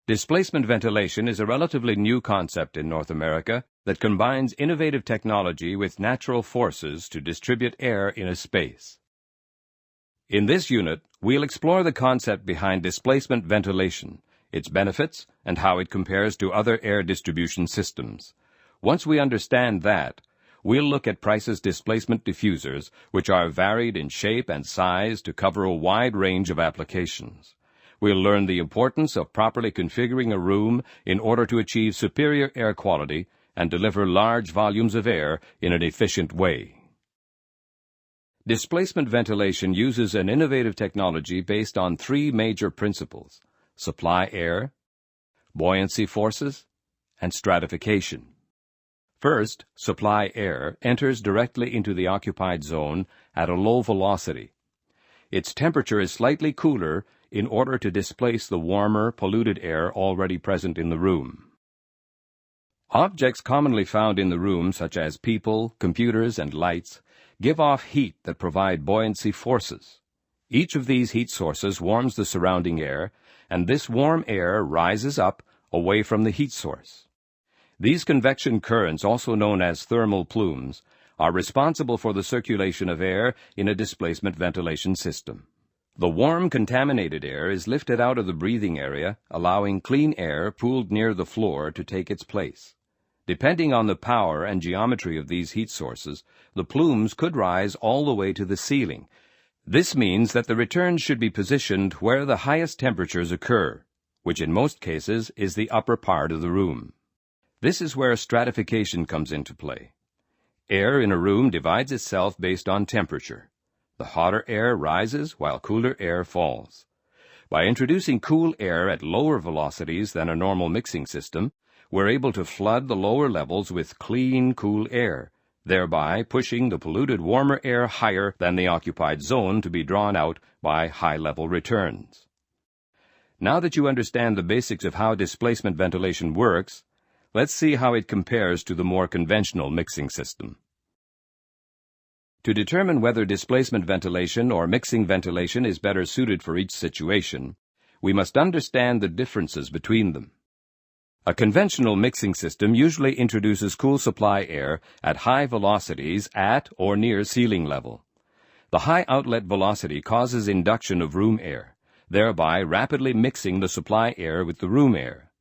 Displacement ventilation is a relatively new concept in North America that combines innovative technology with natural forces to distribute air in a space. In this unit, we'll explore the concept behind displacement ventilation, its benefits, and how it compares to other air distribution systems. Once we understand that, we'll look at Price's displacement diffusers, which are varied in shape and size to cover a wide range of applications. We'll learn the importance of properly configuring a room in order to achieve superior air quality and deliver large volumes of air in an efficient way. Displacement ventilation uses an innovative technology based on three major principles: supply air, buoyancy forces, and stratification. First, supply air enters directly into the occupied zone at a low velocity. Its temperature is slightly cooler in order to displace the warmer, polluted air already present in the room. Objects commonly found in the room, such as people, computers, and lights, give off heat that provide buoyancy forces. Each of these heat sources warms the surrounding air, and this warm air rises up away from the heat source. These convection currents, also known as thermal plumes, are responsible for the circulation of air in a displacement ventilation system. The warm, contaminated air is lifted out of the breathing area, allowing clean air pooled near the floor to take its place. Depending on the power and geometry of these heat sources, the plumes could rise all the way to the ceiling. This means that the returns should be positioned where the highest temperatures occur, which in most cases is the upper part of the room. This is where stratification comes into play. Air in a room divides itself based on temperature. The hotter air rises while cooler air falls. By introducing cool air at lower velocities than a normal mixing system, we're able to flood the lower levels with clean, cool air, thereby pushing the polluted warmer air higher than the occupied zone to be drawn out by high-level returns. Now that you understand the basics of how displacement ventilation works, let's see how it compares to the more conventional mixing system. To determine whether displacement ventilation or mixing ventilation is better suited for each situation, we must understand the differences between them. A conventional mixing system usually introduces cool supply air at high velocities at or near ceiling level. The high outlet velocity causes induction of room air, thereby rapidly mixing the supply air with the room air.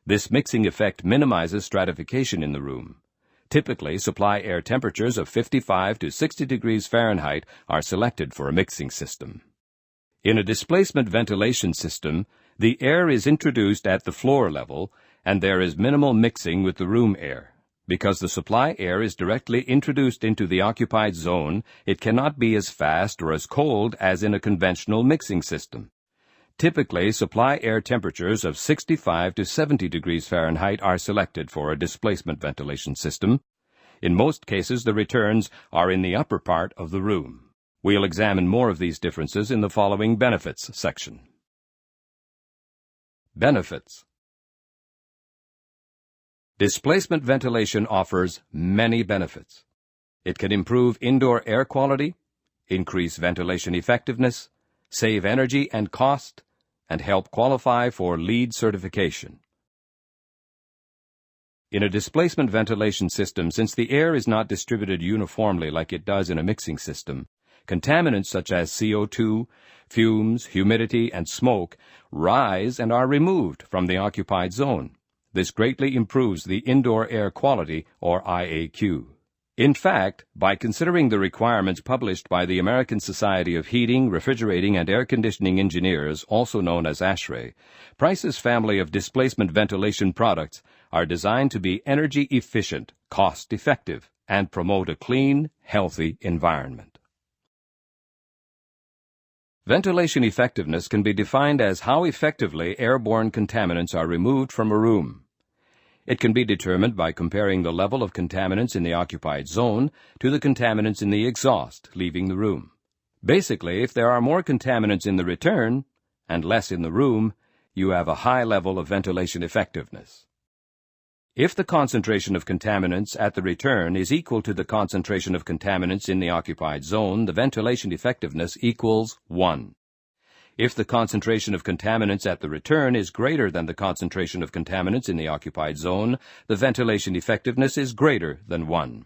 This mixing effect minimizes stratification in the room. Typically, supply air temperatures of 55 to 60 degrees Fahrenheit are selected for a mixing system. In a displacement ventilation system, the air is introduced at the floor level, and there is minimal mixing with the room air. Because the supply air is directly introduced into the occupied zone, it cannot be as fast or as cold as in a conventional mixing system. Typically, supply air temperatures of 65 to 70 degrees Fahrenheit are selected for a displacement ventilation system. In most cases, the returns are in the upper part of the room. We'll examine more of these differences in the following benefits section. Benefits. Displacement ventilation offers many benefits. It can improve indoor air quality, increase ventilation effectiveness, save energy and cost, and help qualify for LEED certification. In a displacement ventilation system, since the air is not distributed uniformly like it does in a mixing system, contaminants such as CO2, fumes, humidity, and smoke rise and are removed from the occupied zone. This greatly improves the indoor air quality, or IAQ. In fact, by considering the requirements published by the American Society of Heating, Refrigerating, and Air Conditioning Engineers, also known as ASHRAE, Price's family of displacement ventilation products are designed to be energy efficient, cost-effective, and promote a clean, healthy environment. Ventilation effectiveness can be defined as how effectively airborne contaminants are removed from a room. It can be determined by comparing the level of contaminants in the occupied zone to the contaminants in the exhaust leaving the room. Basically, if there are more contaminants in the return and less in the room, you have a high level of ventilation effectiveness. If the concentration of contaminants at the return is equal to the concentration of contaminants in the occupied zone, the ventilation effectiveness equals 1. If the concentration of contaminants at the return is greater than the concentration of contaminants in the occupied zone, the ventilation effectiveness is greater than 1.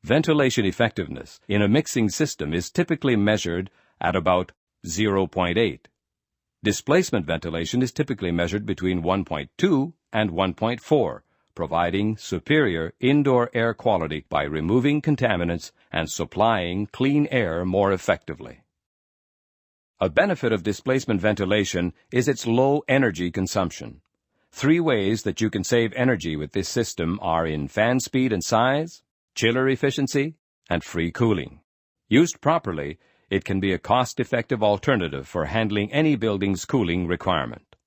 Ventilation effectiveness in a mixing system is typically measured at about 0.8. Displacement ventilation is typically measured between 1.2 and 1.4, providing superior indoor air quality by removing contaminants and supplying clean air more effectively. A benefit of displacement ventilation is its low energy consumption. 3 ways that you can save energy with this system are in fan speed and size, chiller efficiency, and free cooling. Used properly, it can be a cost-effective alternative for handling any building's cooling requirement.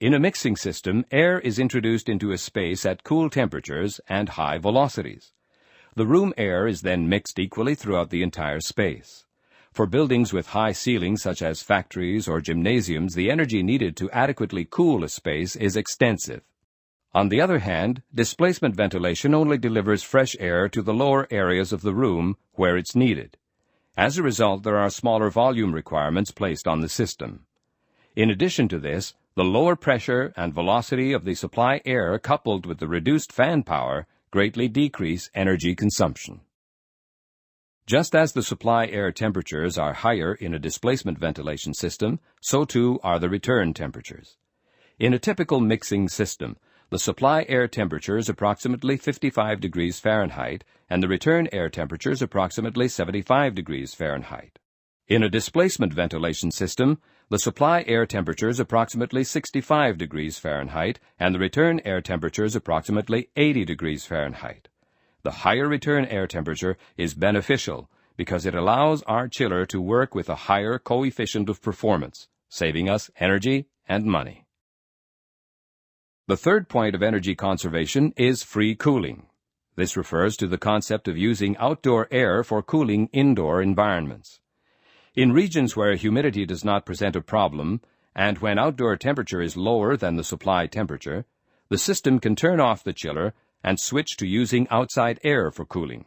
In a mixing system, air is introduced into a space at cool temperatures and high velocities. The room air is then mixed equally throughout the entire space. For buildings with high ceilings such as factories or gymnasiums, the energy needed to adequately cool a space is extensive. On the other hand, displacement ventilation only delivers fresh air to the lower areas of the room where it's needed. As a result, there are smaller volume requirements placed on the system. In addition to this, the lower pressure and velocity of the supply air coupled with the reduced fan power greatly decrease energy consumption. Just as the supply air temperatures are higher in a displacement ventilation system, so too are the return temperatures. In a typical mixing system, the supply air temperature is approximately 55 degrees Fahrenheit and the return air temperature is approximately 75 degrees Fahrenheit. In a displacement ventilation system, the supply air temperature is approximately 65 degrees Fahrenheit and the return air temperature is approximately 80 degrees Fahrenheit. The higher return air temperature is beneficial because it allows our chiller to work with a higher coefficient of performance, saving us energy and money. The third point of energy conservation is free cooling. This refers to the concept of using outdoor air for cooling indoor environments. In regions where humidity does not present a problem, and when outdoor temperature is lower than the supply temperature, the system can turn off the chiller and switch to using outside air for cooling.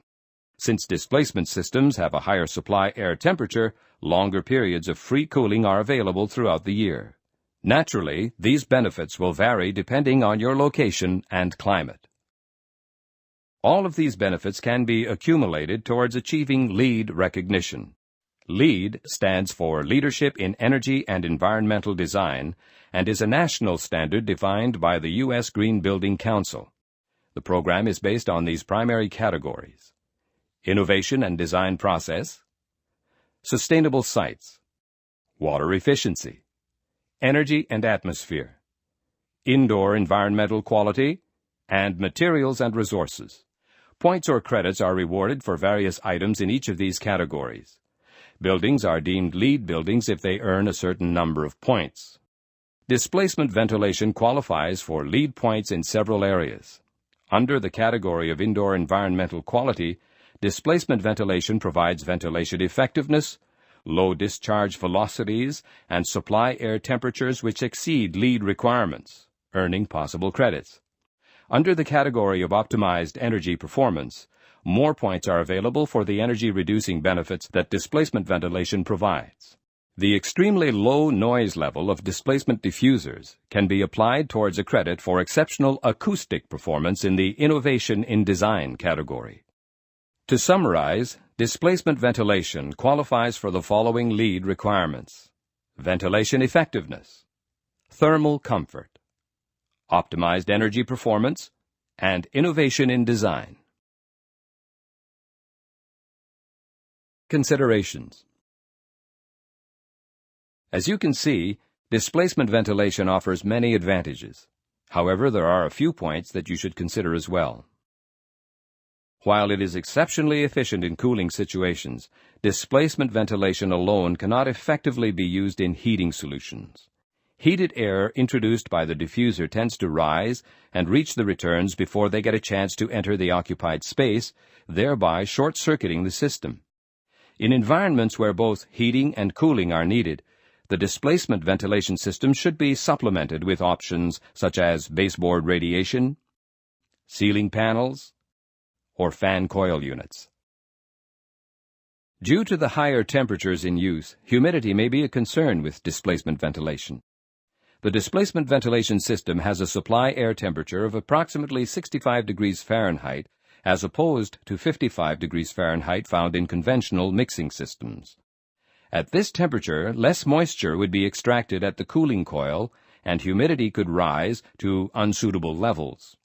Since displacement systems have a higher supply air temperature, longer periods of free cooling are available throughout the year. Naturally, these benefits will vary depending on your location and climate. All of these benefits can be accumulated towards achieving LEED recognition. LEED stands for Leadership in Energy and Environmental Design and is a national standard defined by the U.S. Green Building Council. The program is based on these primary categories: innovation and design process, sustainable sites, water efficiency, energy and atmosphere, indoor environmental quality, and materials and resources. Points or credits are rewarded for various items in each of these categories. Buildings are deemed LEED buildings if they earn a certain number of points. Displacement ventilation qualifies for LEED points in several areas. Under the category of indoor environmental quality, displacement ventilation provides ventilation effectiveness, low discharge velocities, and supply air temperatures which exceed LEED requirements, earning possible credits. Under the category of optimized energy performance, more points are available for the energy-reducing benefits that displacement ventilation provides. The extremely low noise level of displacement diffusers can be applied towards a credit for exceptional acoustic performance in the Innovation in Design category. To summarize, displacement ventilation qualifies for the following LEED requirements: ventilation effectiveness, thermal comfort, optimized energy performance, and innovation in design. Considerations. As you can see, displacement ventilation offers many advantages. However, there are a few points that you should consider as well. While it is exceptionally efficient in cooling situations, displacement ventilation alone cannot effectively be used in heating solutions. Heated air introduced by the diffuser tends to rise and reach the returns before they get a chance to enter the occupied space, thereby short-circuiting the system. In environments where both heating and cooling are needed, the displacement ventilation system should be supplemented with options such as baseboard radiation, ceiling panels, or fan coil units. Due to the higher temperatures in use, humidity may be a concern with displacement ventilation. The displacement ventilation system has a supply air temperature of approximately 65 degrees Fahrenheit as opposed to 55 degrees Fahrenheit found in conventional mixing systems. At this temperature, less moisture would be extracted at the cooling coil, and humidity could rise to unsuitable levels.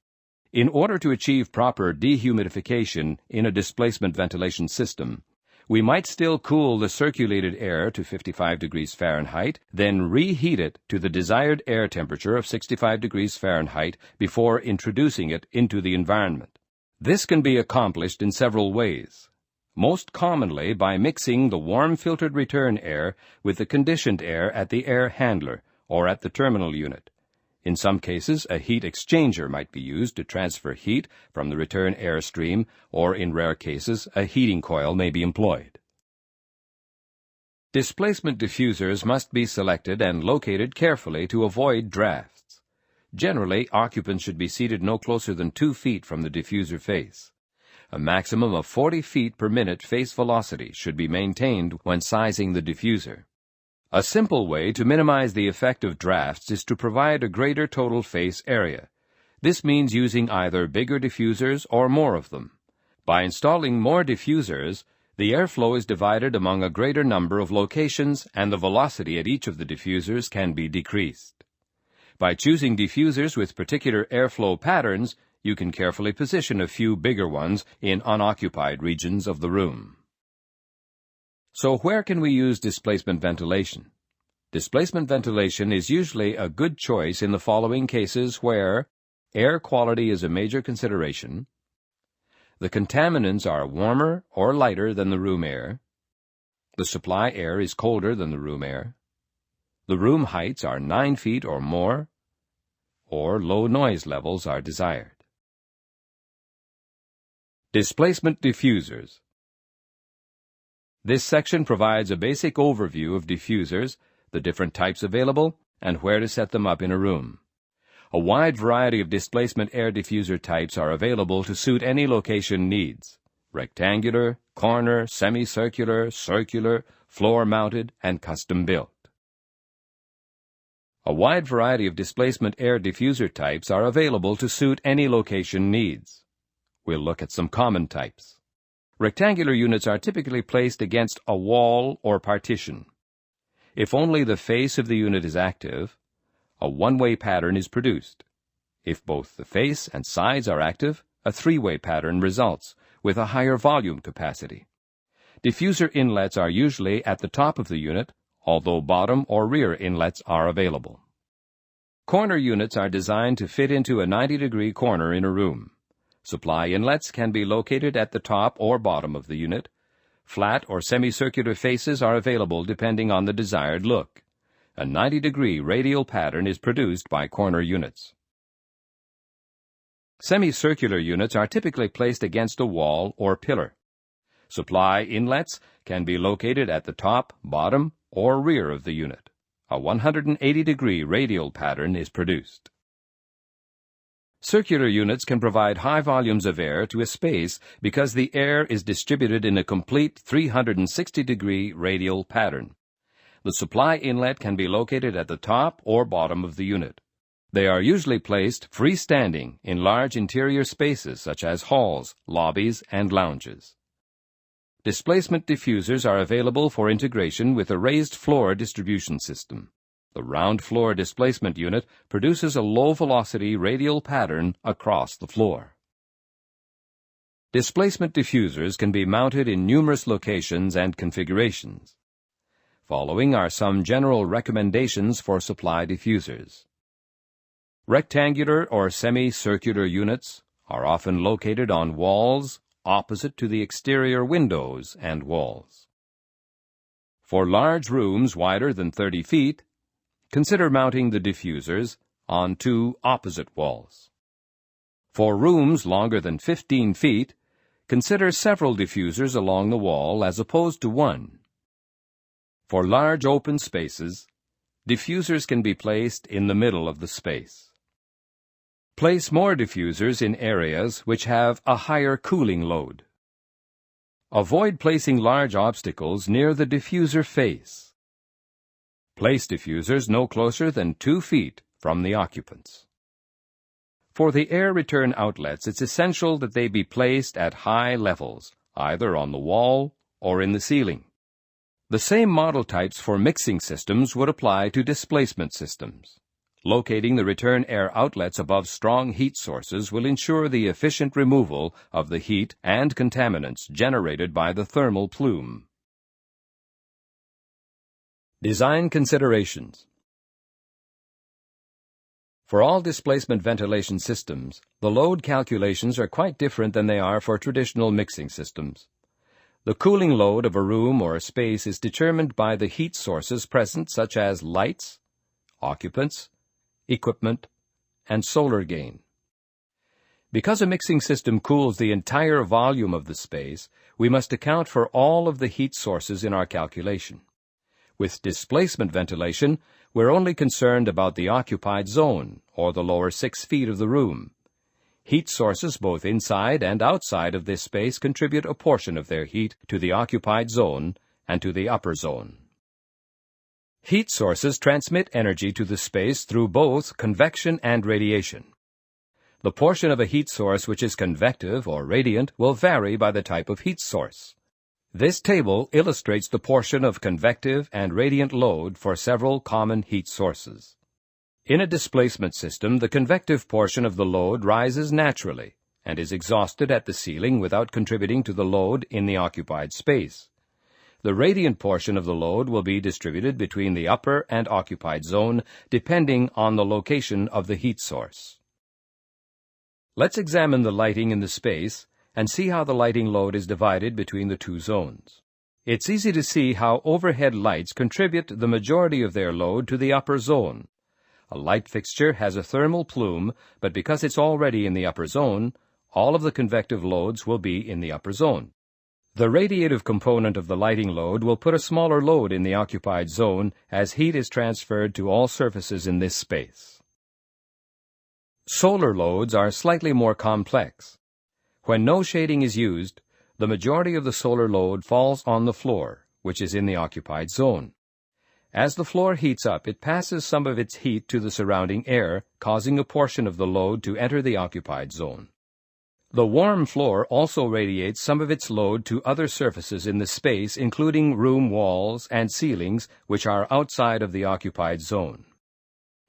In order to achieve proper dehumidification in a displacement ventilation system, we might still cool the circulated air to 55 degrees Fahrenheit, then reheat it to the desired air temperature of 65 degrees Fahrenheit before introducing it into the environment. This can be accomplished in several ways. Most commonly by mixing the warm filtered return air with the conditioned air at the air handler or at the terminal unit. In some cases, a heat exchanger might be used to transfer heat from the return air stream, or in rare cases, a heating coil may be employed. Displacement diffusers must be selected and located carefully to avoid drafts. Generally, occupants should be seated no closer than 2 feet from the diffuser face. A maximum of 40 feet per minute face velocity should be maintained when sizing the diffuser. A simple way to minimize the effect of drafts is to provide a greater total face area. This means using either bigger diffusers or more of them. By installing more diffusers, the airflow is divided among a greater number of locations and the velocity at each of the diffusers can be decreased. By choosing diffusers with particular airflow patterns, you can carefully position a few bigger ones in unoccupied regions of the room. So where can we use displacement ventilation? Displacement ventilation is usually a good choice in the following cases where air quality is a major consideration, the contaminants are warmer or lighter than the room air, the supply air is colder than the room air, the room heights are 9 feet or more, or low noise levels are desired. Displacement diffusers. This section provides a basic overview of diffusers, the different types available, and where to set them up in a room. A wide variety of displacement air diffuser types are available to suit any location needs: rectangular, corner, semicircular, circular, floor-mounted, and custom-built. A wide variety of displacement air diffuser types are available to suit any location needs. We'll look at some common types. Rectangular units are typically placed against a wall or partition. If only the face of the unit is active, a one-way pattern is produced. If both the face and sides are active, a three-way pattern results, with a higher volume capacity. Diffuser inlets are usually at the top of the unit, although bottom or rear inlets are available. Corner units are designed to fit into a 90-degree corner in a room. Supply inlets can be located at the top or bottom of the unit. Flat or semicircular faces are available depending on the desired look. A 90-degree radial pattern is produced by corner units. Semicircular units are typically placed against a wall or pillar. Supply inlets can be located at the top, bottom, or rear of the unit. A 180-degree radial pattern is produced. Circular units can provide high volumes of air to a space because the air is distributed in a complete 360-degree radial pattern. The supply inlet can be located at the top or bottom of the unit. They are usually placed freestanding in large interior spaces such as halls, lobbies, and lounges. Displacement diffusers are available for integration with a raised floor distribution system. The round floor displacement unit produces a low-velocity radial pattern across the floor. Displacement diffusers can be mounted in numerous locations and configurations. Following are some general recommendations for supply diffusers. Rectangular or semicircular units are often located on walls opposite to the exterior windows and walls. For large rooms wider than 30 feet, consider mounting the diffusers on 2 opposite walls. For rooms longer than 15 feet, consider several diffusers along the wall as opposed to one. For large open spaces, diffusers can be placed in the middle of the space. Place more diffusers in areas which have a higher cooling load. Avoid placing large obstacles near the diffuser face. Place diffusers no closer than 2 feet from the occupants. For the air return outlets, it's essential that they be placed at high levels, either on the wall or in the ceiling. The same model types for mixing systems would apply to displacement systems. Locating the return air outlets above strong heat sources will ensure the efficient removal of the heat and contaminants generated by the thermal plume. Design considerations. For all displacement ventilation systems, the load calculations are quite different than they are for traditional mixing systems. The cooling load of a room or a space is determined by the heat sources present, such as lights, occupants, equipment, and solar gain. Because a mixing system cools the entire volume of the space, we must account for all of the heat sources in our calculation. With displacement ventilation, we're only concerned about the occupied zone, or the lower 6 feet of the room. Heat sources both inside and outside of this space contribute a portion of their heat to the occupied zone and to the upper zone. Heat sources transmit energy to the space through both convection and radiation. The portion of a heat source which is convective or radiant will vary by the type of heat source. This table illustrates the portion of convective and radiant load for several common heat sources. In a displacement system, the convective portion of the load rises naturally and is exhausted at the ceiling without contributing to the load in the occupied space. The radiant portion of the load will be distributed between the upper and occupied zone depending on the location of the heat source. Let's examine the lighting in the space and see how the lighting load is divided between the two zones. It's easy to see how overhead lights contribute the majority of their load to the upper zone. A light fixture has a thermal plume, but because it's already in the upper zone, all of the convective loads will be in the upper zone. The radiative component of the lighting load will put a smaller load in the occupied zone as heat is transferred to all surfaces in this space. Solar loads are slightly more complex. When no shading is used, the majority of the solar load falls on the floor, which is in the occupied zone. As the floor heats up, it passes some of its heat to the surrounding air, causing a portion of the load to enter the occupied zone. The warm floor also radiates some of its load to other surfaces in the space, including room walls and ceilings, which are outside of the occupied zone.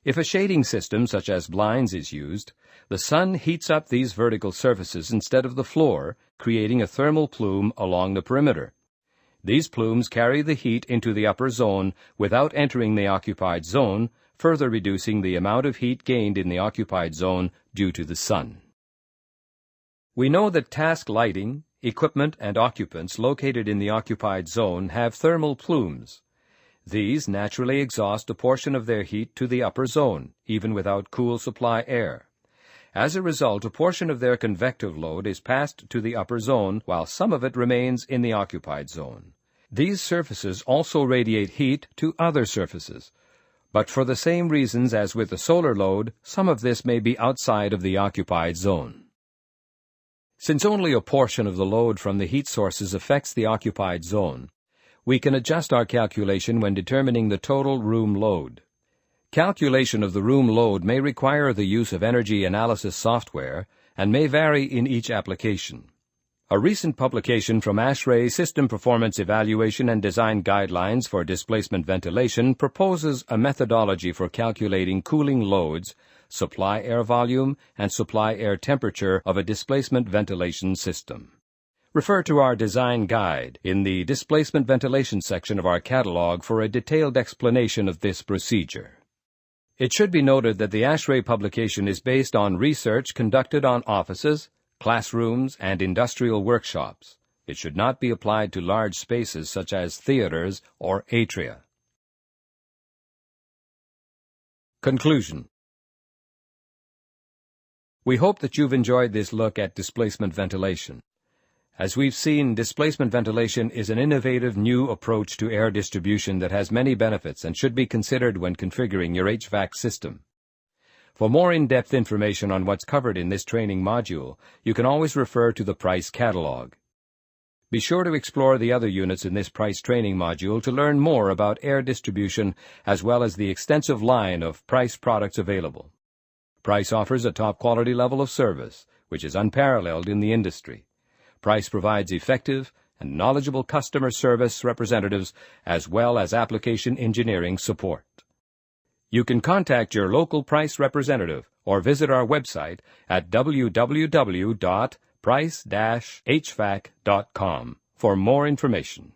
If a shading system such as blinds is used, the sun heats up these vertical surfaces instead of the floor, creating a thermal plume along the perimeter. These plumes carry the heat into the upper zone without entering the occupied zone, further reducing the amount of heat gained in the occupied zone due to the sun. We know that task lighting, equipment, and occupants located in the occupied zone have thermal plumes. These naturally exhaust a portion of their heat to the upper zone, even without cool supply air. As a result, a portion of their convective load is passed to the upper zone, while some of it remains in the occupied zone. These surfaces also radiate heat to other surfaces, but for the same reasons as with the solar load, some of this may be outside of the occupied zone. Since only a portion of the load from the heat sources affects the occupied zone, we can adjust our calculation when determining the total room load. Calculation of the room load may require the use of energy analysis software and may vary in each application. A recent publication from ASHRAE System Performance Evaluation and Design Guidelines for Displacement Ventilation proposes a methodology for calculating cooling loads, supply air volume, and supply air temperature of a displacement ventilation system. Refer to our design guide in the Displacement Ventilation section of our catalog for a detailed explanation of this procedure. It should be noted that the ASHRAE publication is based on research conducted on offices, classrooms, and industrial workshops. It should not be applied to large spaces such as theaters or atria. Conclusion. We hope that you've enjoyed this look at displacement ventilation. As we've seen, displacement ventilation is an innovative new approach to air distribution that has many benefits and should be considered when configuring your HVAC system. For more in-depth information on what's covered in this training module, you can always refer to the price catalog. Be sure to explore the other units in this price training module to learn more about air distribution as well as the extensive line of Price products available. Price offers a top quality level of service, which is unparalleled in the industry. Price provides effective and knowledgeable customer service representatives as well as application engineering support. You can contact your local Price representative or visit our website at www.price-hvac.com for more information.